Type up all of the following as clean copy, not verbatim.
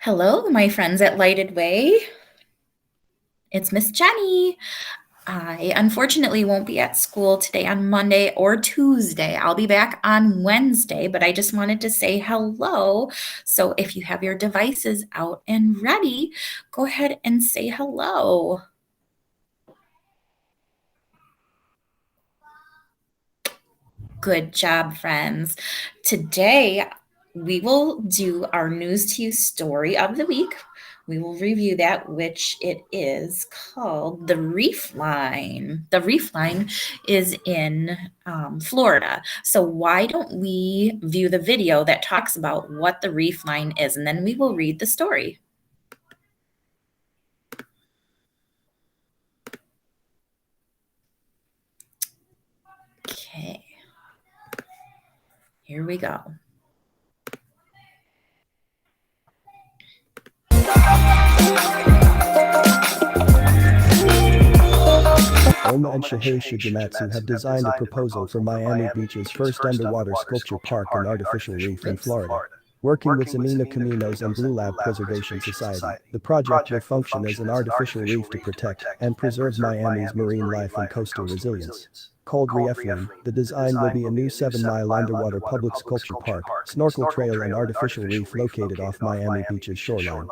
Hello, my friends at Lighted Way. It's Miss Jenny. I unfortunately won't be at school today on Monday or Tuesday. I'll be back on Wednesday, but I just wanted to say hello. So if you have your devices out and ready, go ahead and say hello. Good job, friends. Today, we will do our news to you story of the week. We will review that, which it is called the Reef Line. The Reef Line is in Florida. So why don't we view the video that talks about what the Reef Line is, and then we will read the story. Okay. Here we go. Oma and Shihei Shigematsu have designed a proposal for Miami Beach's first underwater sculpture park and artificial reef in Florida. Working with Zamina Caminos and Blue Lab Preservation Society, the project will function as an artificial reef to protect and preserve Miami's marine life and coastal resilience. Called Reefline, the design will be a new 7-mile underwater public sculpture park, snorkel trail and artificial reef located off Miami Beach's shoreline.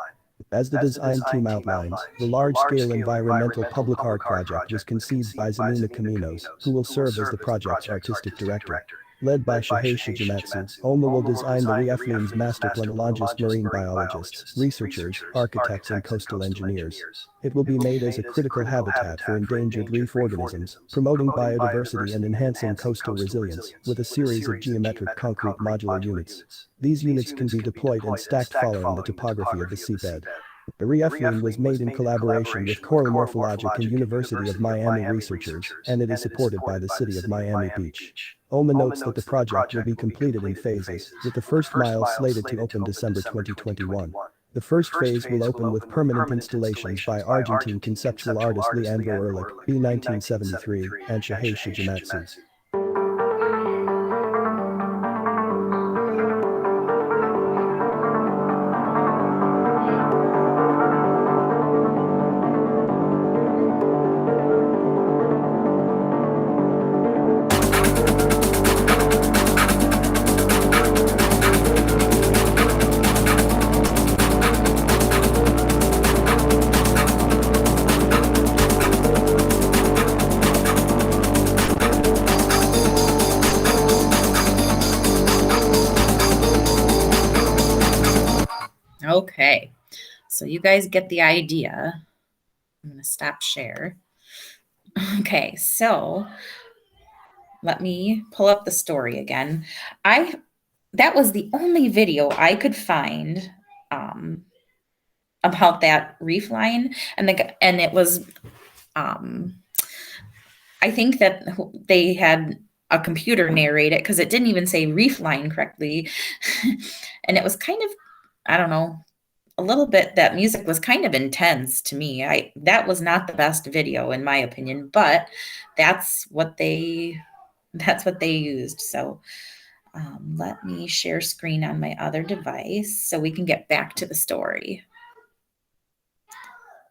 As the design team outlines, the large-scale environmental public art project was conceived by Zamina Caminos, who will serve as the project's artistic director. Led by Shihei Shigematsu, OMA will design the Reefline's masterplan marine biologists, researchers, architects and coastal engineers. It will be made as a critical habitat for endangered reef organisms, promoting biodiversity and enhancing coastal resilience, with a series of geometric concrete modular units. These units can be deployed and stacked following the topography of the seabed. The Reefline was made in collaboration with Coral Morphologic and University of Miami researchers, and it is supported by the City of Miami Beach. OMA notes that the project will be completed in phases, with the first mile slated to open December 2021. The first phase will open with permanent installations by Argentine conceptual artist Leandro Ehrlich, B1973, and Shihei Shigematsu. Okay, so you guys get the idea. I'm going to stop share. Okay, so let me pull up the story again. That was the only video I could find about that reef line, and it was I think that they had a computer narrate it because it didn't even say reef line correctly. And it was kind of, I don't know, a little bit, that music was kind of intense to me. That was not the best video in my opinion, but that's what they used. So let me share screen on my other device so we can get back to the story.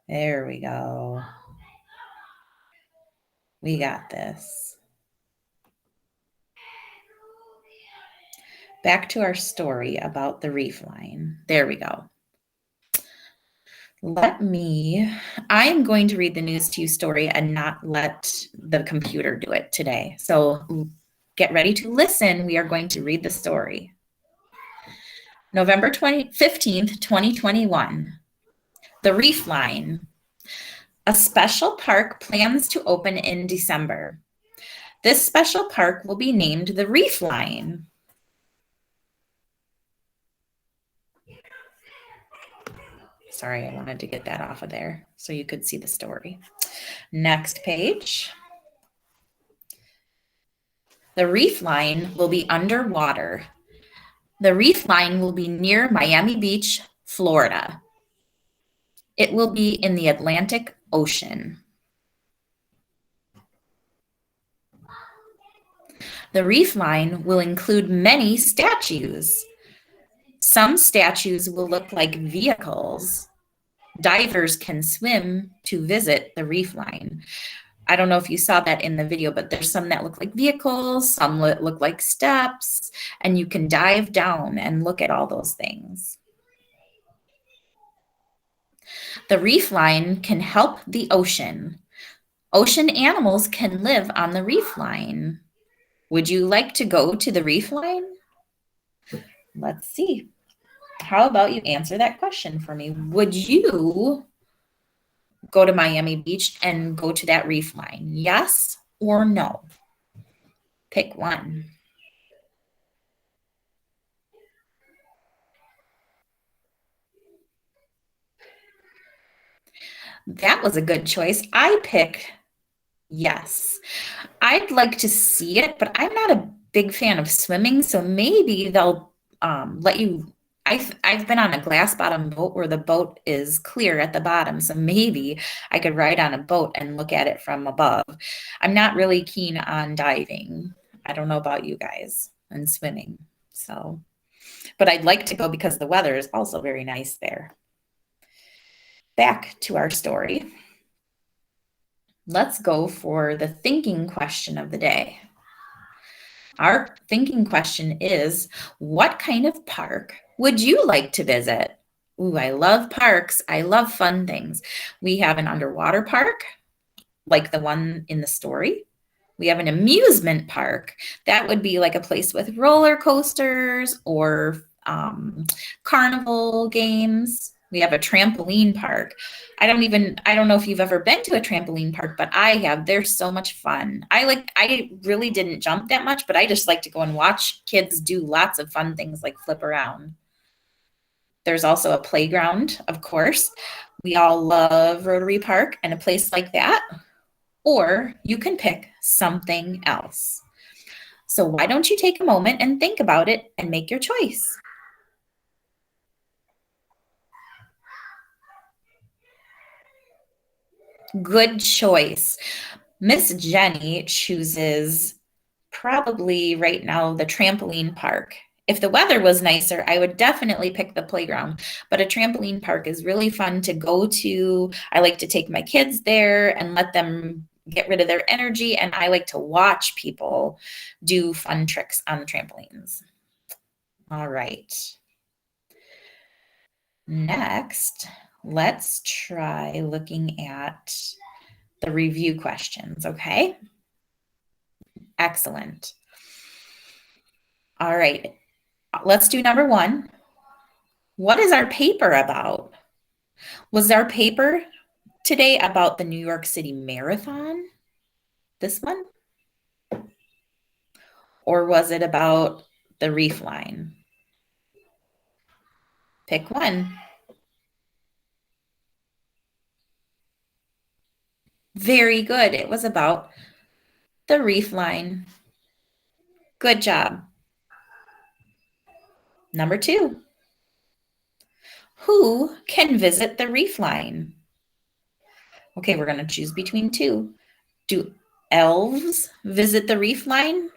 There we go. We got this. Back to our story about the reef line. There we go. I'm going to read the news to you story and not let the computer do it today. So get ready to listen. We are going to read the story. November 15th, 2021. The Reef Line. A special park plans to open in December. This special park will be named the Reef Line. Sorry, I wanted to get that off of there so you could see the story. Next page. The Reef Line will be underwater. The Reef Line will be near Miami Beach, Florida. It will be in the Atlantic Ocean. The Reef Line will include many statues. Some statues will look like vehicles. Divers can swim to visit the reef line. I don't know if you saw that in the video, but there's some that look like vehicles, some look like steps, and you can dive down and look at all those things. The reef line can help the ocean. Ocean animals can live on the reef line. Would you like to go to the reef line? Let's see. How about you answer that question for me? Would you go to Miami Beach and go to that reef line? Yes or no? Pick one. That was a good choice. I pick yes. I'd like to see it, but I'm not a big fan of swimming, so maybe they'll let you. I've been on a glass bottom boat where the boat is clear at the bottom, so maybe I could ride on a boat and look at it from above. I'm not really keen on diving. I don't know about you guys and swimming, so but I'd like to go because the weather is also very nice there. Back to our story. Let's go for the thinking question of the day. Our thinking question is, what kind of park would you like to visit? Ooh, I love parks. I love fun things. We have an underwater park, like the one in the story. We have an amusement park. That would be like a place with roller coasters or carnival games. We have a trampoline park. I don't know if you've ever been to a trampoline park, but I have. They're so much fun. I really didn't jump that much, but I just like to go and watch kids do lots of fun things like flip around. There's also a playground, of course. We all love Rotary Park and a place like that. Or you can pick something else. So why don't you take a moment and think about it and make your choice? Good choice. Miss Jenny chooses probably right now the trampoline park. If the weather was nicer, I would definitely pick the playground, but a trampoline park is really fun to go to. I like to take my kids there and let them get rid of their energy, and I like to watch people do fun tricks on the trampolines. All right. Next, let's try looking at the review questions, okay? Excellent. All right, let's do number one. What is our paper about? Was our paper today about the New York City Marathon? This one? Or was it about the reef line? Pick one. Very good. It was about the reef line. Good job. Number two. Who can visit the reef line? Okay, we're going to choose between two. Do elves visit the reef line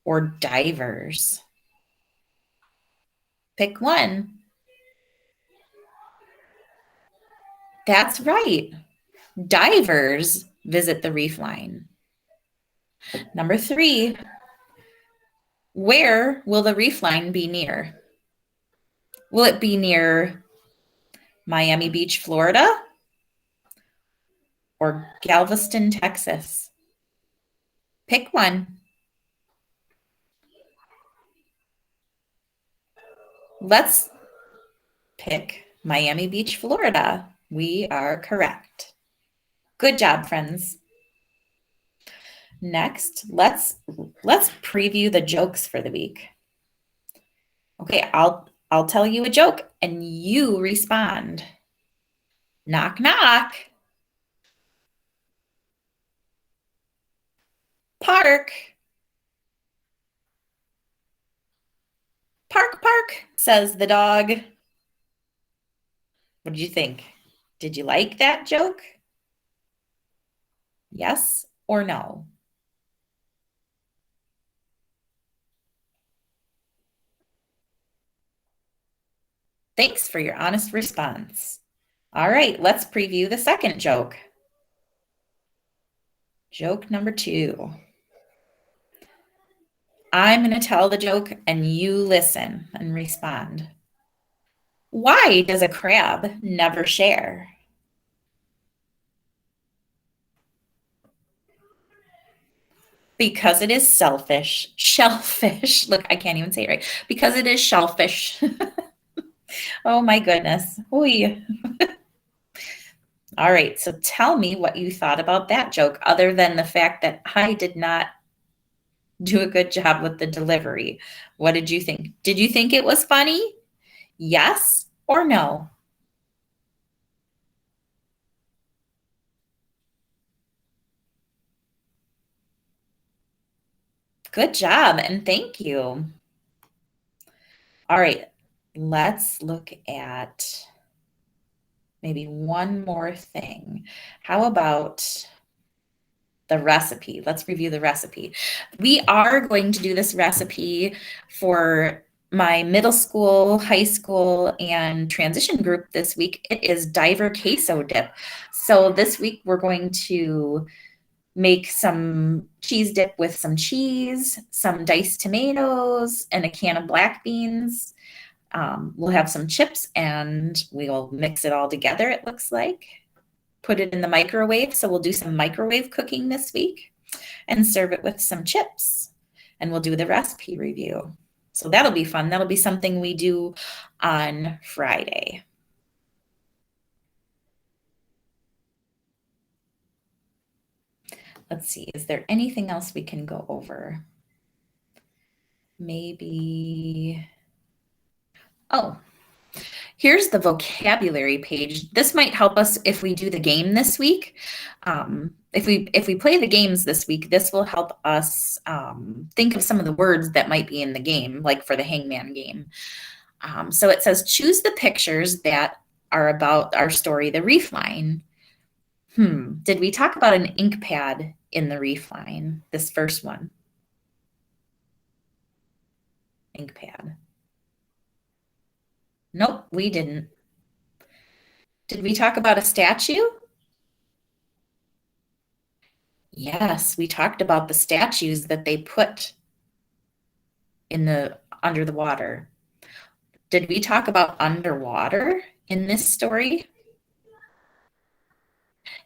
or divers? Pick one. That's right. Divers visit the reef line. Number three, where will the reef line be near? Will it be near Miami Beach, Florida, or Galveston, Texas? Pick one. Let's pick Miami Beach, Florida. We are correct. Good job, friends. Next, let's preview the jokes for the week. Okay, I'll tell you a joke and you respond. Knock, knock. Park. Park, park, says the dog. What did you think? Did you like that joke? Yes or no? Thanks for your honest response. All right, let's preview the second joke. Joke number 2. I'm going to tell the joke and you listen and respond. Why does a crab never share? Because it is selfish. Shellfish. Look, I can't even say it right. Because it is shellfish. Oh my goodness. Oy. All right, so tell me what you thought about that joke, other than the fact that I did not do a good job with the delivery. What did you think? Did you think it was funny? Yes or no? Good job, and thank you. All right, let's look at maybe one more thing. How about the recipe? Let's review the recipe. We are going to do this recipe for my middle school, high school, and transition group this week. It is diver queso dip. So this week we're going to make some cheese dip with some cheese, some diced tomatoes, and a can of black beans. We'll have some chips and we'll mix it all together, it looks like. Put it in the microwave. So we'll do some microwave cooking this week and serve it with some chips. And we'll do the recipe review. So that'll be fun. That'll be something we do on Friday. Let's see, is there anything else we can go over? Maybe, oh, here's the vocabulary page. This might help us if we do the game this week. If we play the games this week, this will help us think of some of the words that might be in the game, like for the hangman game. So it says, choose the pictures that are about our story, the reef line. Did we talk about an ink pad in the reef line? This first one. Ink pad. Nope, we didn't. Did we talk about a statue? Yes, we talked about the statues that they put in the under the water. Did we talk about underwater in this story?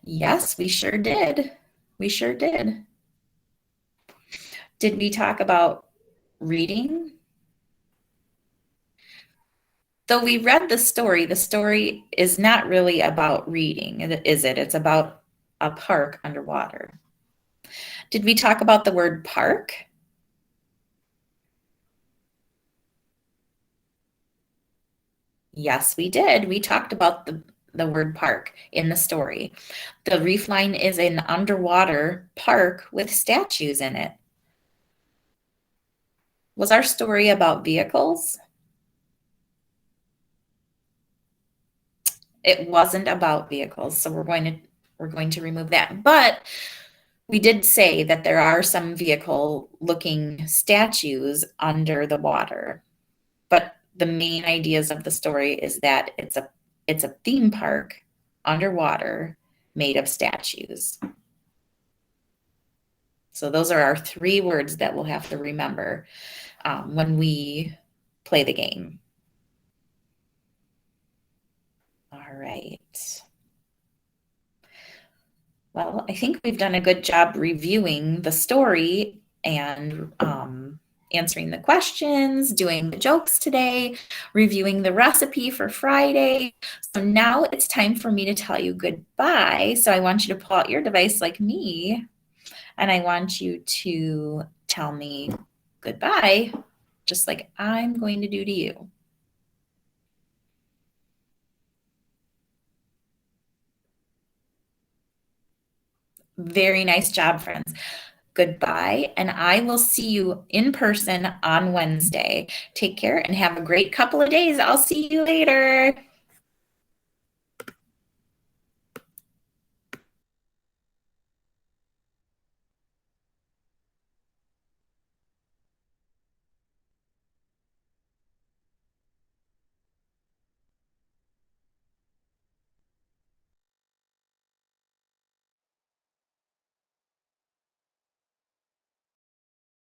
Yes, we sure did. We sure did. Did we talk about reading? Though we read the story is not really about reading, is it? It's about a park underwater. Did we talk about the word park? Yes, we did. We talked about the word park in the story. The reef line is an underwater park with statues in it. Was our story about vehicles? It wasn't about vehicles, so we're going to remove that. But we did say that there are some vehicle-looking statues under the water. But the main ideas of the story is that it's a theme park underwater made of statues. So those are our 3 words that we'll have to remember when we play the game. All right. Well, I think we've done a good job reviewing the story and answering the questions, doing the jokes today, reviewing the recipe for Friday. So now it's time for me to tell you goodbye. So I want you to pull out your device like me, and I want you to tell me goodbye, just like I'm going to do to you. Very nice job, friends. Goodbye, and I will see you in person on Wednesday. Take care and have a great couple of days. I'll see you later.